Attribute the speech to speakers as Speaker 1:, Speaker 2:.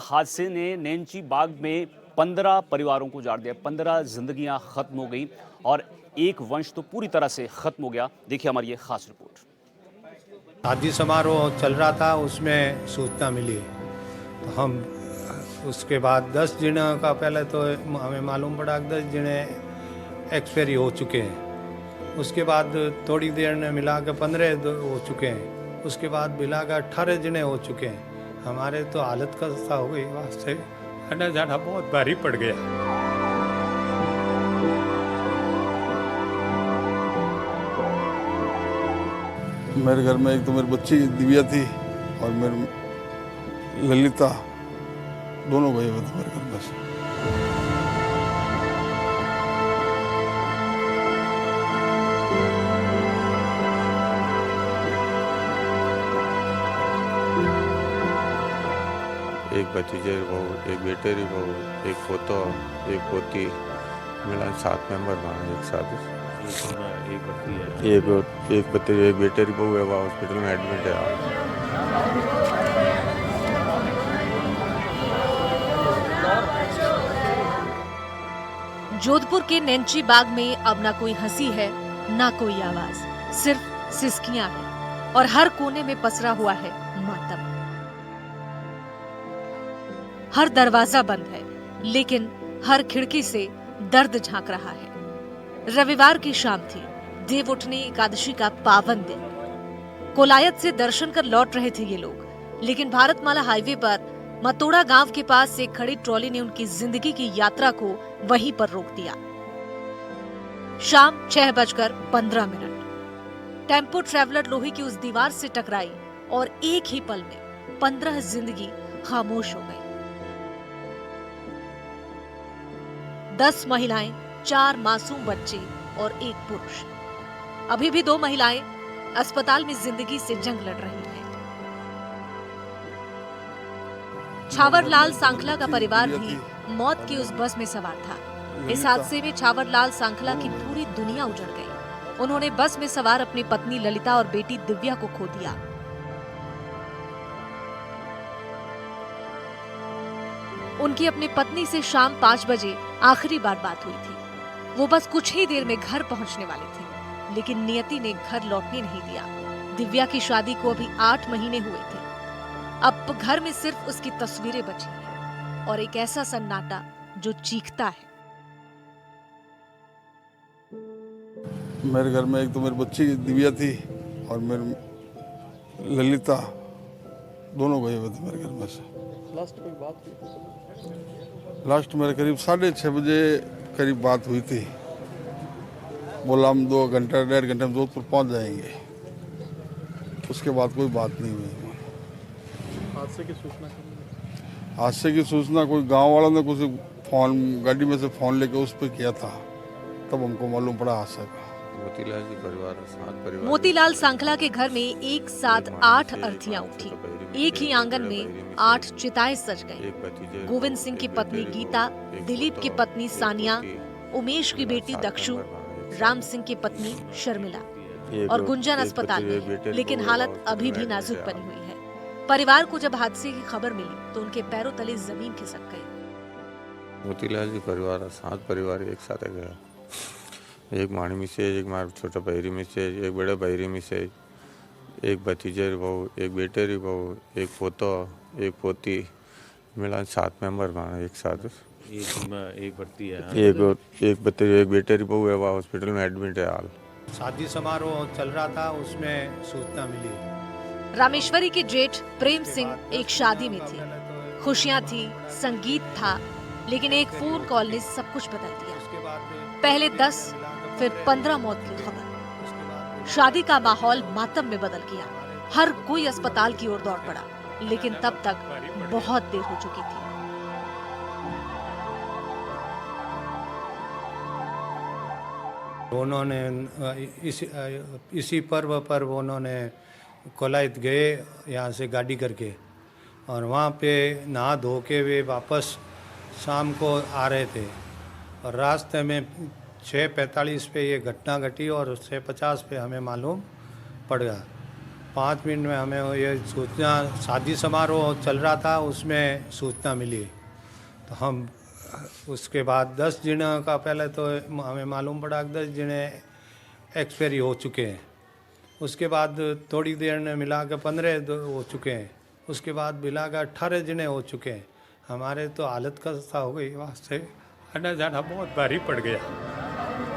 Speaker 1: हादसे ने नेंची बाग में 15 परिवारों को उजाड़ दिया। 15 जिंदगियां खत्म हो गई और एक वंश तो पूरी तरह से खत्म हो गया। देखिए हमारी ये खास रिपोर्ट।
Speaker 2: शादी समारोह चल रहा था, उसमें सूचना मिली तो हम उसके बाद 10 जिनों का पहले तो हमें मालूम पड़ा कि 10 जिने एक्सपायरी हो चुके हैं। उसके बाद थोड़ी देर में मिला के 15 हो चुके हैं। उसके बाद मिला के 18 जिने हो चुके हैं। हमारे तो हालत खस्ता हो गई, वास्ते आना जाना बहुत भारी पड़ गया।
Speaker 3: मेरे घर में एक तो मेरी बच्ची दिव्या थी और मेरी ललिता, दोनों भाई थे मेरे घर में से।
Speaker 4: एक भतीजे री बहू, एक बेटे री बहू, एक पोतो, एक पोती, मिला 7 मेंबर बना एक साथ। एक बेटे री बहू है, वह हॉस्पिटल में एडमिट है।
Speaker 5: जोधपुर के नेंची बाग में अब ना कोई हंसी है, ना कोई आवाज, सिर्फ सिसकियां हैं और हर कोने में पसरा हुआ है मातम। हर दरवाजा बंद है, लेकिन हर खिड़की से दर्द झांक रहा है। रविवार की शाम थी, देव उठनी एकादशी का पावन दिन। कोलायत से दर्शन कर लौट रहे थे ये लोग, लेकिन भारतमाला हाईवे पर मतोड़ा गांव के पास से खड़ी ट्रॉली ने उनकी जिंदगी की यात्रा को वहीं पर रोक दिया। शाम 6:15। टेम्पो ट्रैवलर लोहे की उस दीवार से टकराई और एक ही पल में 15 जिंदगी खामोश हो गई। 10 महिलाएं, 4 मासूम बच्चे और 1 पुरुष। अभी भी 2 महिलाएं अस्पताल में जिंदगी से जंग लड़ रही हैं। छावरलाल सांखला का परिवार भी मौत की उस बस में सवार था। इस हादसे में छावरलाल सांखला की पूरी दुनिया उजड़ गई। उन्होंने बस में सवार अपनी पत्नी ललिता और बेटी दिव्या को खो दिया। उनकी अपनी पत्नी से शाम 5 बजे आखिरी बार बात हुई थी। वो बस कुछ ही देर में घर पहुंचने वाले थे, लेकिन नियति ने घर लौटने नहीं दिया। दिव्या की शादी को अभी 8 महीने हुए थे। अब घर में सिर्फ उसकी तस्वीरें बची हैं और एक ऐसा सन्नाटा जो चीखता है।
Speaker 3: मेरे घर में एक तो मेरी बच्ची दिव्या थी और मेरी ललिता, दोनों भाई थे मेरे घर में से। लास्ट मेरे करीब 6:30 बजे करीब बात हुई थी। बोला हम 2 घंटा 1.5 घंटे में जोधपुर पहुंच जाएंगे। उसके बाद कोई बात नहीं हुई। हादसे की सूचना कोई गांव वालों ने कुछ फोन, गाड़ी में से फोन लेके उस पर किया था, तब हमको मालूम पड़ा हादसा का।
Speaker 4: मोतीलाल जी परिवार, 7 परिवार।
Speaker 5: मोतीलाल सांखला के घर में एक साथ 8 अर्थियां उठी। एक ही आंगन में 8 चिताएं सज गईं। गोविंद सिंह की पत्नी गीता, दिलीप की पत्नी सानिया, उमेश की बेटी दक्षु, राम सिंह की पत्नी शर्मिला और गुंजन अस्पताल में है, लेकिन हालत अभी भी नाजुक बनी हुई है। परिवार को जब हादसे की खबर मिली तो उनके पैरों तले जमीन खिसक गई।
Speaker 4: मोतीलाल जी परिवार, 7 परिवार एक साथ गया। एक माणी मिसेज, एक मार छोटा बहरी मिसेज, एक बड़े बहरी मिसेज, एक भतीजे री बहू, एक बेटे री बहू, एक पोतो, एक पोती, मिला 7 मेंबर बना एक साथ।
Speaker 1: एक बढ़ती है।
Speaker 4: एक बेटे री बहू है, वह हॉस्पिटल में एडमिट है हाल।
Speaker 2: शादी समारोह चल रहा था, उसमें सूचना मिली।
Speaker 5: रामेश्वरी के जेठ प्रेम सिंह एक शादी में थे। खुशियां थी, संगीत था, लेकिन एक फोन कॉल ने सब कुछ बदल दिया। पहले 10, फिर 15 मौत की खबर। शादी का माहौल मातम में बदल गया। हर कोई अस्पताल की ओर दौड़ पड़ा, लेकिन तब तक बहुत देर हो चुकी थी।
Speaker 2: उन्होंने इसी पर्व पर उन्होंने कोलायत गए यहाँ से गाड़ी करके, और वहाँ पे नहा धो के वे वापस शाम को आ रहे थे और रास्ते में 6:45 पे ये घटना घटी और 6:50 पे हमें मालूम पड़ गया। 5 मिनट में हमें ये सूचना, शादी समारोह चल रहा था उसमें सूचना मिली। तो हम उसके बाद 10 दिनों का पहले तो हमें मालूम पड़ा कि 10 जने एक्सपायरी हो चुके हैं। उसके बाद थोड़ी देर में मिला के 15 हो चुके हैं। उसके बाद मिला के 18 जने हो चुके हैं। हमारे तो हालत खस्ता हो गई, वहाँ से आना जाना बहुत भारी पड़ गया।